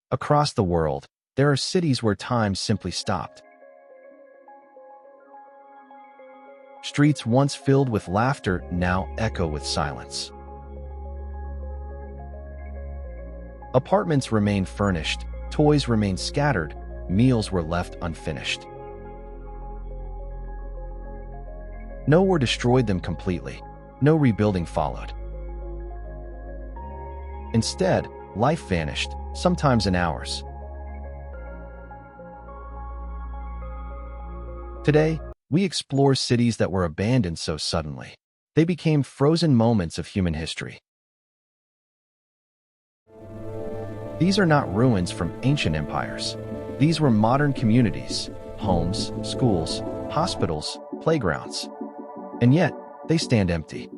Across the world, there are cities where time simply stopped. Streets once filled with laughter now echo with silence. Apartments remain furnished, toys remain scattered, meals were left unfinished. No war destroyed them completely. No rebuilding followed. Instead, life vanished, sometimes in hours. Today, we explore cities that were abandoned so suddenly. They became frozen moments of human history. These are not ruins from ancient empires. These were modern communities, homes, schools, hospitals, playgrounds. And yet, they stand empty.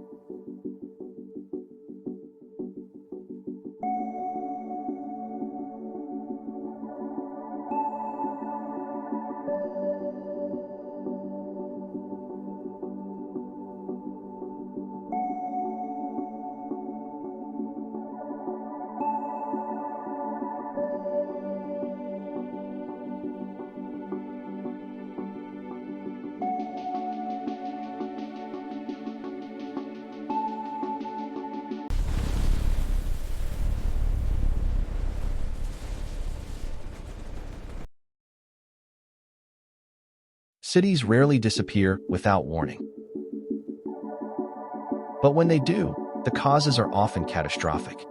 Cities rarely disappear without warning. But when they do, the causes are often catastrophic.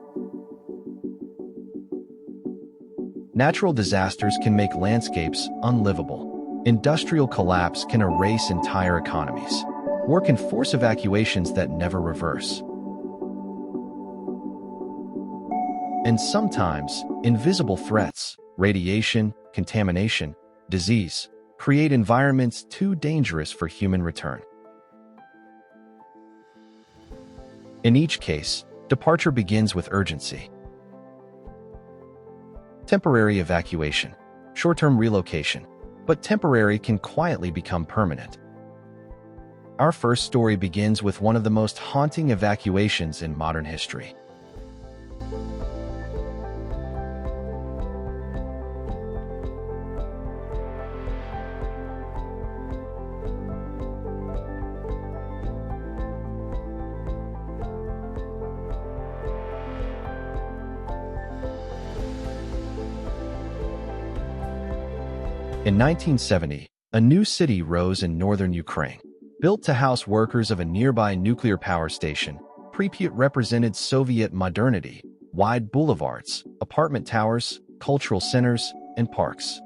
Natural disasters can make landscapes unlivable. Industrial collapse can erase entire economies. War can force evacuations that never reverse. And sometimes, invisible threats, radiation, contamination, disease, create environments too dangerous for human return. In each case, departure begins with urgency. Temporary evacuation, short-term relocation, but temporary can quietly become permanent. Our first story begins with one of the most haunting evacuations in modern history. In 1970, a new city rose in northern Ukraine. Built to house workers of a nearby nuclear power station, Pripyat represented Soviet modernity: wide boulevards, apartment towers, cultural centers, and parks.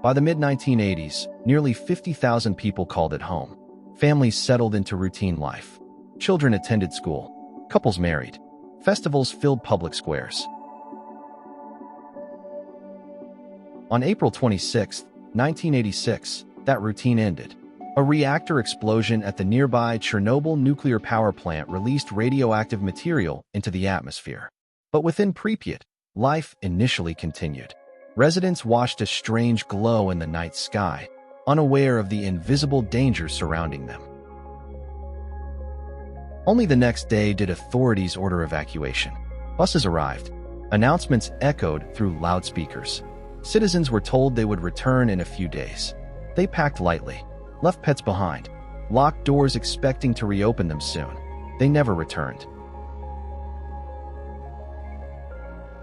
By the mid-1980s, nearly 50,000 people called it home. Families settled into routine life. Children attended school. Couples married. Festivals filled public squares. On April 26, 1986, that routine ended. A reactor explosion at the nearby Chernobyl nuclear power plant released radioactive material into the atmosphere. But within Pripyat, life initially continued. Residents watched a strange glow in the night sky, unaware of the invisible dangers surrounding them. Only the next day did authorities order evacuation. Buses arrived. Announcements echoed through loudspeakers. Citizens were told they would return in a few days. They packed lightly, left pets behind, locked doors expecting to reopen them soon. They never returned.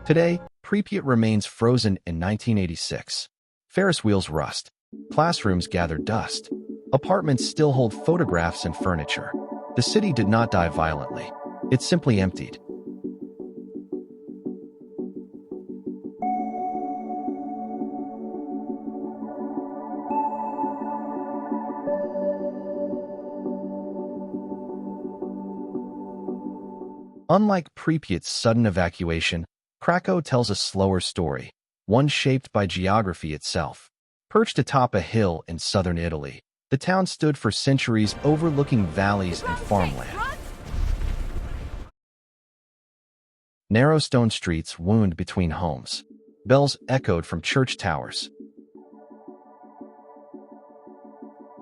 Today, Pripyat remains frozen in 1986. Ferris wheels rust. Classrooms gather dust. Apartments still hold photographs and furniture. The city did not die violently. It simply emptied. Unlike Pripyat's sudden evacuation, Craco tells a slower story, one shaped by geography itself. Perched atop a hill in southern Italy, the town stood for centuries overlooking valleys and farmland. Narrow stone streets wound between homes. Bells echoed from church towers.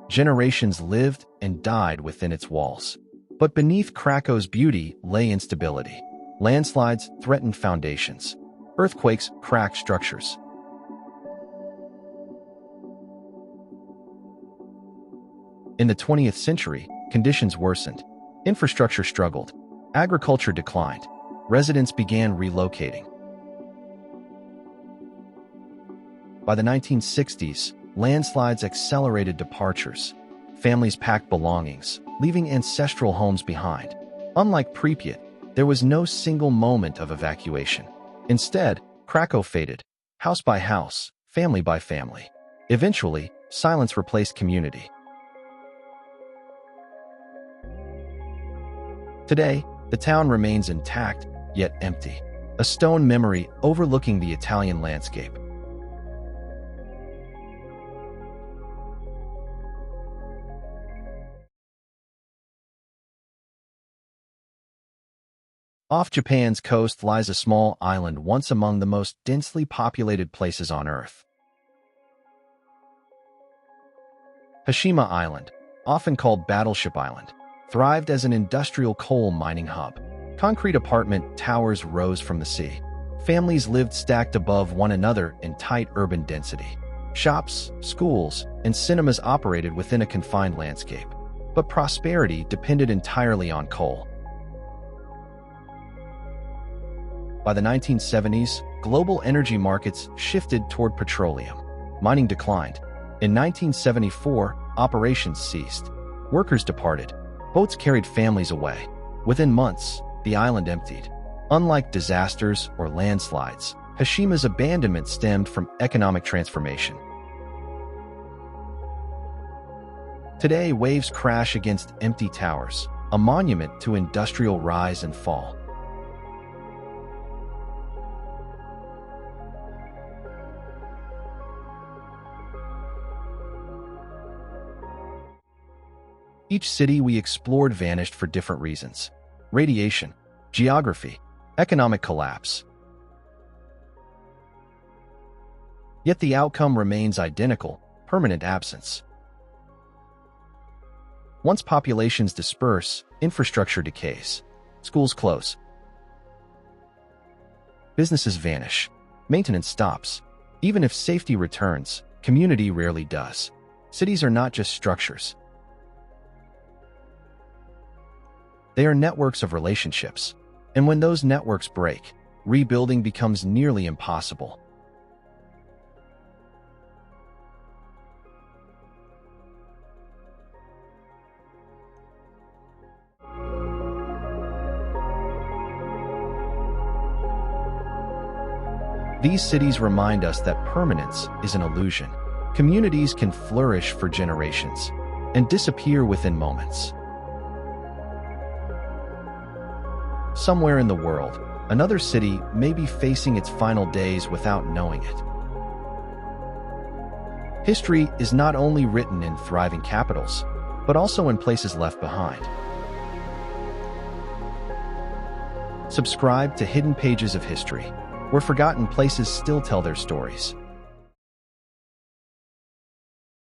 Generations lived and died within its walls. But beneath Craco's beauty lay instability. Landslides threatened foundations. Earthquakes cracked structures. In the 20th century, conditions worsened. Infrastructure struggled. Agriculture declined. Residents began relocating. By the 1960s, landslides accelerated departures. Families packed belongings, leaving ancestral homes behind. Unlike Pripyat, there was no single moment of evacuation. Instead, Craco faded, house by house, family by family. Eventually, silence replaced community. Today, the town remains intact, yet empty. A stone memory overlooking the Italian landscape. Off Japan's coast lies a small island once among the most densely populated places on Earth. Hashima Island, often called Battleship Island, thrived as an industrial coal mining hub. Concrete apartment towers rose from the sea. Families lived stacked above one another in tight urban density. Shops, schools, and cinemas operated within a confined landscape. But prosperity depended entirely on coal. By the 1970s, global energy markets shifted toward petroleum. Mining declined. In 1974, operations ceased. Workers departed. Boats carried families away. Within months, the island emptied. Unlike disasters or landslides, Hashima's abandonment stemmed from economic transformation. Today, waves crash against empty towers, a monument to industrial rise and fall. Each city we explored vanished for different reasons: radiation, geography, economic collapse. Yet the outcome remains identical: permanent absence. Once populations disperse, infrastructure decays. Schools close. Businesses vanish. Maintenance stops. Even if safety returns, community rarely does. Cities are not just structures. They are networks of relationships, and when those networks break, rebuilding becomes nearly impossible. These cities remind us that permanence is an illusion. Communities can flourish for generations and disappear within moments. Somewhere in the world, another city may be facing its final days without knowing it. History is not only written in thriving capitals, but also in places left behind. Subscribe to Hidden Pages of History, where forgotten places still tell their stories.